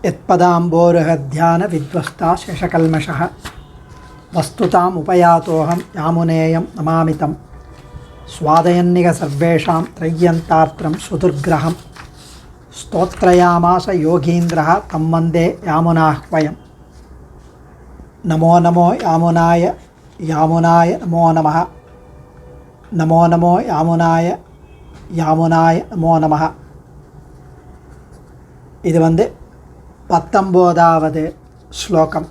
यत्पदाम्बोरुहध्यान विध्वस्ता शेषकल्मषः वस्तुताम् उपयातोऽहं यामुनेयं नमामि तं स्वादयन्निह सर्वेषां त्रय्यन्तार्त्रं सुदुर्ग्रहं स्तोत्रयामास योगीन्द्रः तं वन्दे यामुनाह्वयम्। नमो नमो यामुनाय यामुनाय नमो नमः। नमो नमो यामुनाय यामुनाय नमो नमः। இது வந்து 19வது ஸ்லோகம்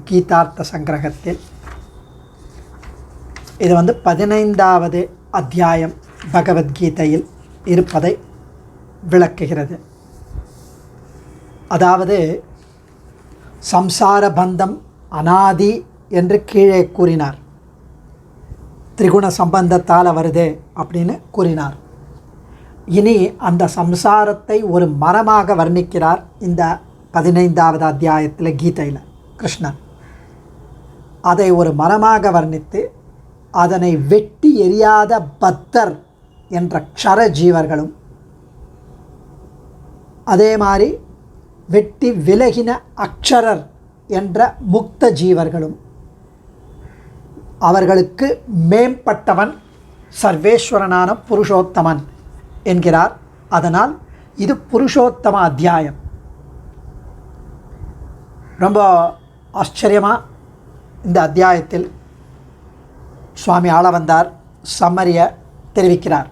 கீதார்த்த சங்கிரகத்தில். இது வந்து 15வது அத்தியாயம் பகவத்கீதையில் இருப்பதை விளக்குகிறது. அதாவது சம்சார பந்தம் அனாதி என்று கீழே கூறினார். திரிகுண சம்பந்தத்தால் வருது அப்படின்னு கூறினார். இனி அந்த சம்சாரத்தை ஒரு மரமாக வர்ணிக்கிறார் இந்த 15வது அத்தியாயத்தில் கீதையில் கிருஷ்ணன். அதை ஒரு மரமாக வர்ணித்து அதனை வெட்டி எரியாத பத்தர் என்ற க்ஷர ஜீவர்களும், அதே மாதிரி வெட்டி விலகின அக்ஷரர் என்ற முக்த ஜீவர்களும், அவர்களுக்கு மேம்பட்டவன் சர்வேஸ்வரனான புருஷோத்தமன் என்கிறார். அதனால் இது புருஷோத்தம அத்தியாயம். ரொம்ப ஆச்சரியமாக இந்த அத்தியாயத்தில் சுவாமி ஆளவந்தார் சம்மரியை தெரிவிக்கிறார்.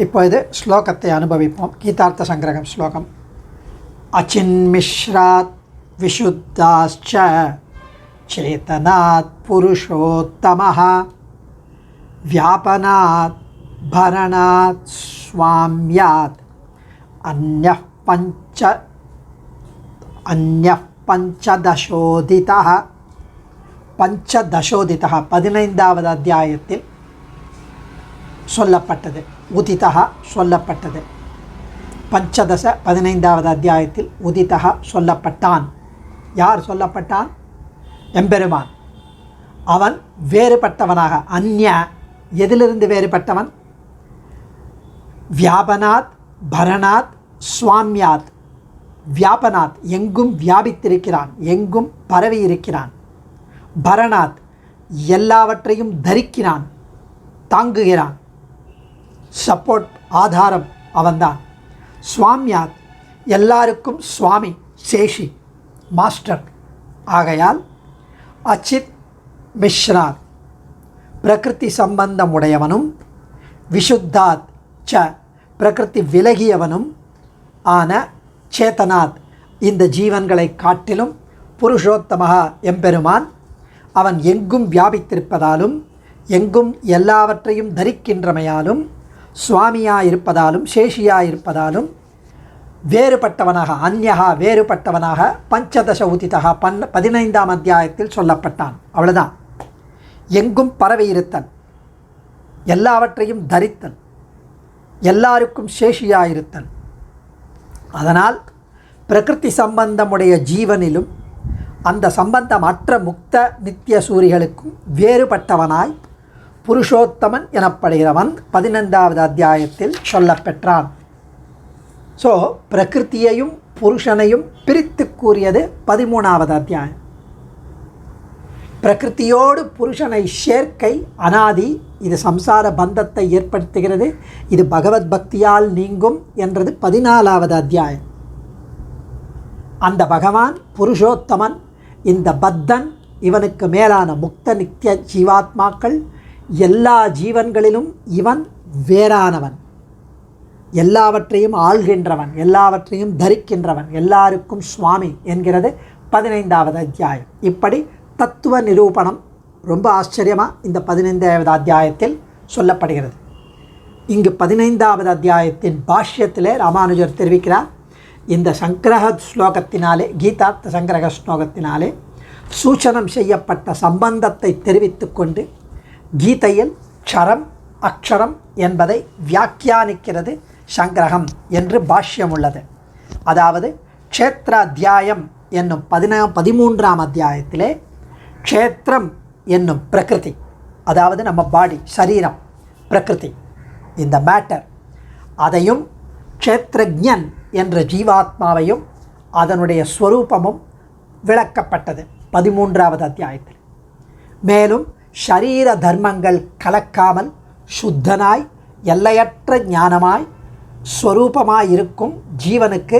இப்பொழுது ஸ்லோகத்தை அனுபவிப்போம். கீதார்த்த சங்கிரகம் ஸ்லோகம். அச்சின்மிஸ்ராத் விஷுத்தாச்ச சேதனாத் புருஷோத்தமः வியாபனாத் பரணாத் ஸ்வாம்யாத் அன்யः பஞ்சதசோதிதः 15வது அத்தியாயத்தில் சொல்லப்பட்டது. உதிதா சொல்லப்பட்டது. பஞ்சதச 15வது அத்தியாயத்தில் உதிதா சொல்லப்பட்டான். யார் சொல்லப்பட்டான்? எம்பெருமான். அவன் வேறுபட்டவனாக, அந்நிய எதிலிருந்து வேறுபட்டவன்? வியாபனாத் பரணாத் ஸ்வாம்யாத். வியாபனாத் எங்கும் வியாபித்திருக்கிறான், எங்கும் பரவி இருக்கிறான். பரணாத் எல்லாவற்றையும் தரிக்கிறான், தாங்குகிறான். சப்போர்ட், ஆதாரம் அவன்தான். ஸ்வாம்யாத் எல்லாருக்கும் சுவாமி, சேஷி, மாஸ்டர். ஆகையால் அச்சித் மிஸ்ராத் பிரகிருதி சம்பந்தம் உடையவனும், விஷுத்தாத் ச பிரகிருதி விலகியவனும் ஆன சேதனாத் இந்த ஜீவன்களை காட்டிலும் புருஷோத்தமஹ எம்பெருமான். அவன் எங்கும் வியாபித்திருப்பதாலும், எங்கும் எல்லாவற்றையும் தரிக்கின்றமையாலும், சுவாமியாயிருப்பதாலும், சேஷியாயிருப்பதாலும் வேறுபட்டவனாக, அந்யகா வேறுபட்டவனாக பஞ்சதச உதிதா 15ஆம் அத்தியாயத்தில் சொல்லப்பட்டான். அவ்வளோதான். எங்கும் பரவி இருத்தல், எல்லாவற்றையும் தரித்தல், எல்லாருக்கும் சேஷியாயிருத்தல். அதனால் பிரகிருதி சம்பந்தமுடைய ஜீவனிலும் அந்த சம்பந்தமற்ற முக்த நித்திய சூரிகளுக்கும் வேறுபட்டவனாய் புருஷோத்தமன் எனப்படுகிறவன் 15வது அத்தியாயத்தில் சொல்லப்பெற்றான். ஸோ பிரகிருத்தியையும் புருஷனையும் பிரித்து கூறியது 13வது அத்தியாயம். பிரகிருத்தியோடு புருஷனை சேர்க்கை அனாதி. இது சம்சார பந்தத்தை ஏற்படுத்துகிறது. இது பகவத் பக்தியால் நீங்கும் என்றது 14வது அத்தியாயம். அந்த பகவான் புருஷோத்தமன், இந்த பத்தன், இவனுக்கு மேலான முக்த நித்திய ஜீவாத்மாக்கள், எல்லா ஜீவன்களிலும் இவன் வேறானவன், எல்லாவற்றையும் ஆள்கின்றவன், எல்லாவற்றையும் தரிக்கின்றவன், எல்லாருக்கும் சுவாமி என்கிறது 15வது அத்தியாயம். இப்படி தத்துவ நிரூபணம் ரொம்ப ஆச்சரியமாக இந்த 15வது அத்தியாயத்தில் சொல்லப்படுகிறது. இங்கு 15வது அத்தியாயத்தின் பாஷ்யத்திலே ராமானுஜர் தெரிவிக்கிறார், இந்த சங்கிரக ஸ்லோகத்தினாலே, கீதார்த்த சங்கிரக ஸ்லோகத்தினாலே சூச்சனம் செய்யப்பட்ட சம்பந்தத்தை தெரிவித்து கொண்டு கீதையில் க்ஷரம் அக்ஷரம் என்பதை வியாக்கியானிக்கிறது சங்கிரகம் என்று பாஷ்யம் உள்ளது. அதாவது க்ஷேத்திர அத்தியாயம் என்னும் 13ஆம் அத்தியாயத்திலே க்ஷேத்திரம் என்னும் பிரகிருதி, அதாவது நம்ம பாடி, சரீரம், பிரகிருதி, இந்த மேட்டர், அதையும் க்ஷேத்ரஜன் என்ற ஜீவாத்மாவையும் அதனுடைய ஸ்வரூபமும் விளக்கப்பட்டது 13வது அத்தியாயத்தில். மேலும் ஷரீர தர்மங்கள் கலக்காமல் சுத்தனாய் எல்லையற்ற ஞானமாய் ஸ்வரூபமாயிருக்கும் ஜீவனுக்கு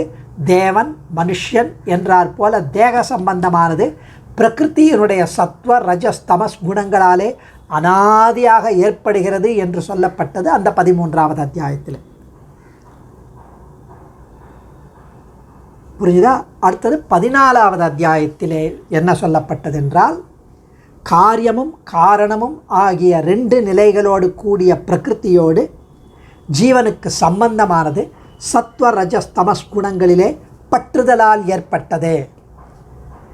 தேவன் மனுஷன் என்றார் போல தேக சம்பந்தமானது பிரகிருத்தியினுடைய சத்வ ரஜஸ் தமஸ் குணங்களாலே அனாதியாக ஏற்படுகிறது என்று சொல்லப்பட்டது அந்த 13வது அத்தியாயத்தில். புரியுதா? அடுத்தது 14வது அத்தியாயத்திலே என்ன சொல்லப்பட்டது என்றால், காரியமும் காரணமும் ஆகிய 2 நிலைகளோடு கூடிய பிரகிருத்தியோடு ஜீவனுக்கு சம்பந்தமானது சத்வ ரஜஸ் தமஸ் குணங்களிலே பற்றுதலால் ஏற்பட்டது.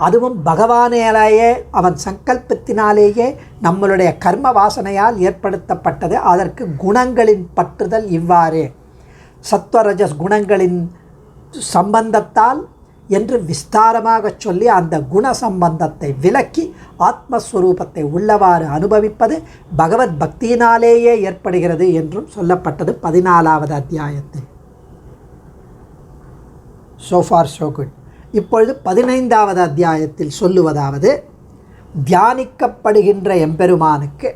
அதுவும் பகவானேலேயே அவன் சங்கல்பத்தினாலேயே நம்மளுடைய கர்ம வாசனையால் ஏற்படுத்தப்பட்டது. அதற்கு குணங்களின் பற்றுதல் இவ்வாறு சத்வரஜஸ் குணங்களின் சம்பந்தத்தால் என்று விஸ்தாரமாக சொல்லி அந்த குண சம்பந்தத்தை விலக்கி ஆத்மஸ்வரூபத்தை உள்ளவாறு அனுபவிப்பது பகவத் பக்தியினாலேயே ஏற்படுகிறது என்றும் சொல்லப்பட்டது 14வது அத்தியாயத்தில். So far so good. இப்பொழுது 15வது அத்தியாயத்தில் சொல்லுவதாவது, தியானிக்கப்படுகின்ற எம்பெருமானுக்கு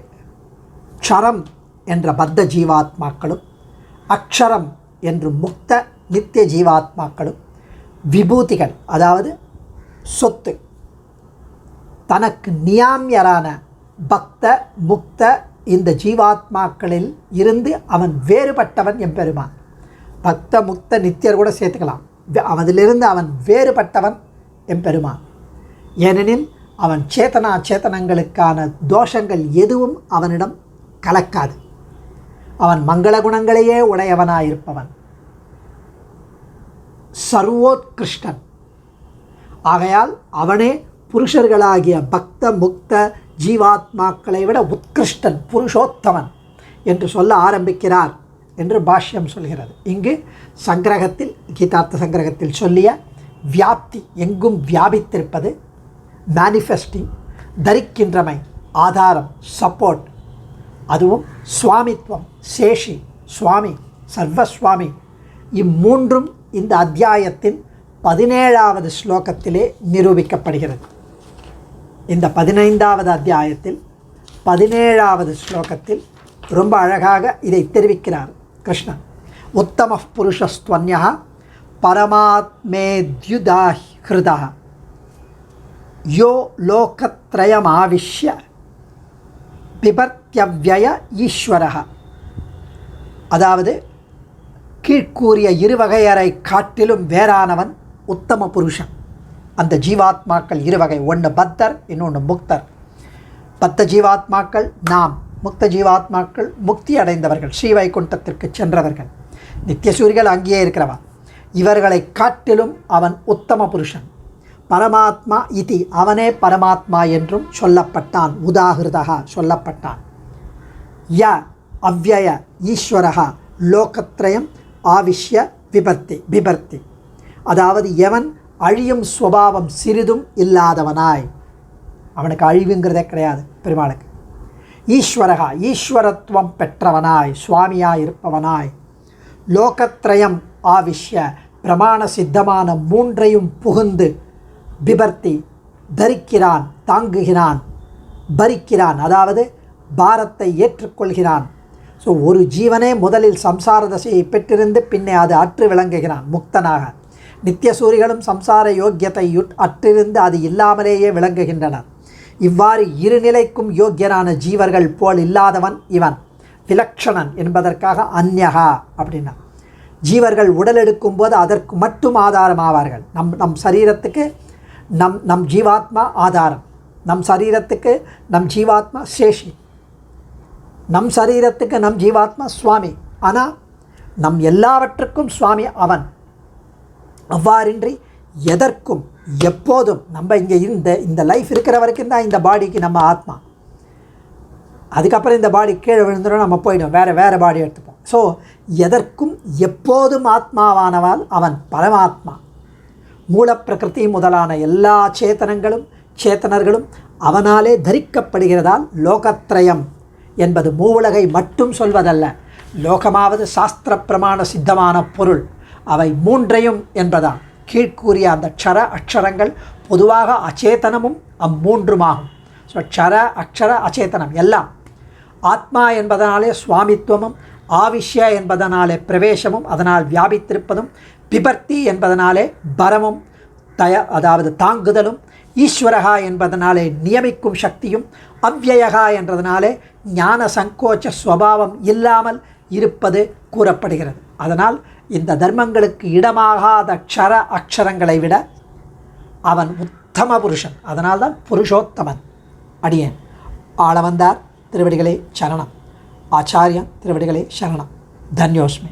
க்ஷரம் என்ற பத்த ஜீவாத்மாக்களும் அக்ஷரம் என்று முக்த நித்திய ஜீவாத்மாக்களும் விபூதிகள், அதாவது சொத்து, தனக்கு நியாமியரான பக்த முக்த இந்த ஜீவாத்மாக்களில் இருந்து அவன் வேறுபட்டவன் எம்பெருமான். பக்த முக்த நித்தியர் கூட சேர்த்துக்கலாம். அதிலிருந்து அவன் வேறுபட்டவன் எம்பெருமான். ஏனெனில் அவன் சேத்தனா சேத்தனங்களுக்கான தோஷங்கள் எதுவும் அவனிடம் கலக்காது. அவன் மங்கள குணங்களையே உடையவனாயிருப்பவன், சர்வோத்கிருஷ்டன். ஆகையால் அவனே புருஷர்களாகிய பக்த முக்த ஜீவாத்மாக்களை விட உத்கிருஷ்டன், புருஷோத்தமன் என்று சொல்ல ஆரம்பிக்கிறார் என்று பாஷ்யம் சொல்கிறது. இங்கு சங்கிரகத்தில், கீதார்த்த சங்கிரகத்தில் சொல்லிய வியாப்தி, எங்கும் வியாபித்திருப்பது, மேனிஃபெஸ்டிங், தரிக்கின்றமை, ஆதாரம், சப்போர்ட், அதுவும் சுவாமித்வம், சேஷி, சுவாமி, சர்வஸ்வாமி, இம்மூன்றும் இந்த அத்தியாயத்தின் 17வது ஸ்லோகத்திலே நிரூபிக்கப்படுகிறது. இந்த 15வது அத்தியாயத்தில் 17வது ஸ்லோகத்தில் ரொம்ப அழகாக இதை தெரிவிக்கிறார் கிருஷ்ணன். உத்தம புருஷஸ்துவன்யா பரமாத்மேத்யுதாஹிருதா யோ லோகத்ரயமாவிஷ்ய பிபர்த்யவ்யய ஈஸ்வரः. அதாவது கீழ்கூறிய இருவகையரை காட்டிலும் வேறானவன் உத்தம புருஷன். அந்த ஜீவாத்மாக்கள் இருவகை, ஒன்று பத்தர், இன்னொன்று முக்தர். பத்த ஜீவாத்மாக்கள் நாம், முக்த ஜீவாத்மாக்கள் முக்தி அடைந்தவர்கள், ஸ்ரீவைகுண்டத்திற்கு சென்றவர்கள், நித்தியசூரிகள் அங்கேயே இருக்கிறவா. இவர்களை காட்டிலும் அவன் உத்தம புருஷன். பரமாத்மா இதி, அவனே பரமாத்மா என்றும் சொல்லப்பட்டான், உதாகிருதா சொல்லப்பட்டான். ய அவ்யய ஈஸ்வரஹா லோகத்ரயம் ஆவிஷ்ய பிபர்த்தி, அதாவது எவன் அழியும் சுபாவம் சிறிதும் இல்லாதவனாய், அவனுக்கு அழிவுங்கிறதே கிடையாது பெருமாளுக்கு. ஈஸ்வரகா, ஈஸ்வரத்துவம் பெற்றவனாய், சுவாமியாய் இருப்பவனாய், லோகத்ரயம் ஆவிஷ்ய, பிரமாண சித்தமான மூன்றையும் புகுந்து, பிபர்த்தி தரிக்கிறான், தாங்குகிறான், பரிக்கிறான், அதாவது பாரத்தை ஏற்றுக்கொள்கிறான். ஸோ ஒரு ஜீவனே முதலில் சம்சார தசையை பெற்றிருந்து பின்னே அது அற்று விளங்குகிறான் முக்தனாக. நித்தியசூரிகளும் சம்சார யோக்கியத்தை அற்றிருந்து அது இல்லாமலேயே விளங்குகின்றனர். இவ்வாறு இருநிலைக்கும் யோக்கியனான ஜீவர்கள் போல் இல்லாதவன் இவன், விலக்ஷணன் என்பதற்காக அந்யகா அப்படின்னா. ஜீவர்கள் உடல் எடுக்கும்போது அதற்கு மட்டும் ஆதாரமாவார்கள். நம் சரீரத்துக்கு நம் ஜீவாத்மா ஆதாரம், நம் சரீரத்துக்கு நம் ஜீவாத்மா சேஷி, நம் சரீரத்துக்கு நம் ஜீவாத்மா சுவாமி. ஆனால் நம் எல்லாவற்றுக்கும் சுவாமி அவன். அவ்வாறின்றி எதற்கும் எப்போதும் நம்ம இங்கே இந்த லைஃப் இருக்கிற வரைக்கும் தான் இந்த பாடிக்கு நம்ம ஆத்மா. அதுக்கப்புறம் இந்த பாடி கீழே விழுந்துடும், நம்ம போயிடும், வேறு பாடி எடுத்துப்போம். ஸோ எதற்கும் எப்போதும் ஆத்மாவானவன் அவன் பரமாத்மா. மூலப்பிரகிருதி முதலான எல்லா சேத்தனர்களும் அவனாலே தரிக்கப்படுகிறதால் லோகத்ரயம் என்பது மூவுலகை மட்டும் சொல்வதல்ல. லோகமாவது சாஸ்திர பிரமாண சித்தமான பொருள். அவை மூன்றையும் என்பதால் கீழ்கூறிய அந்த க்ஷர அக்ஷரங்கள் பொதுவாக அச்சேதனமும் அம்மூன்றுமாகும். ஸோ க்ஷர அக்ஷர அச்சேதனம் எல்லாம் ஆத்மா என்பதனாலே சுவாமித்துவமும், ஆவிஷ்ய என்பதனாலே பிரவேசமும் அதனால் வியாபித்திருப்பதும், பிபர்த்தி என்பதனாலே பரமும் அதாவது தாங்குதலும், ஈஸ்வரகா என்பதனாலே நியமிக்கும் சக்தியும், அவ்யயகா என்றதனாலே ஞான சங்கோச்ச ஸ்வபாவம் இல்லாமல் இருப்பது கூறப்படுகிறது. அதனால் இந்த தர்மங்களுக்கு இடமாகாத க்ஷர அக்ஷரங்களை விட அவன் உத்தம புருஷன். அதனால்தான் புருஷோத்தமன். அடியேன் ஆளவந்தார் திருவடிகளே சரணம். ஆச்சாரியன் திருவடிகளே சரணம். தன்யோஸ்மி.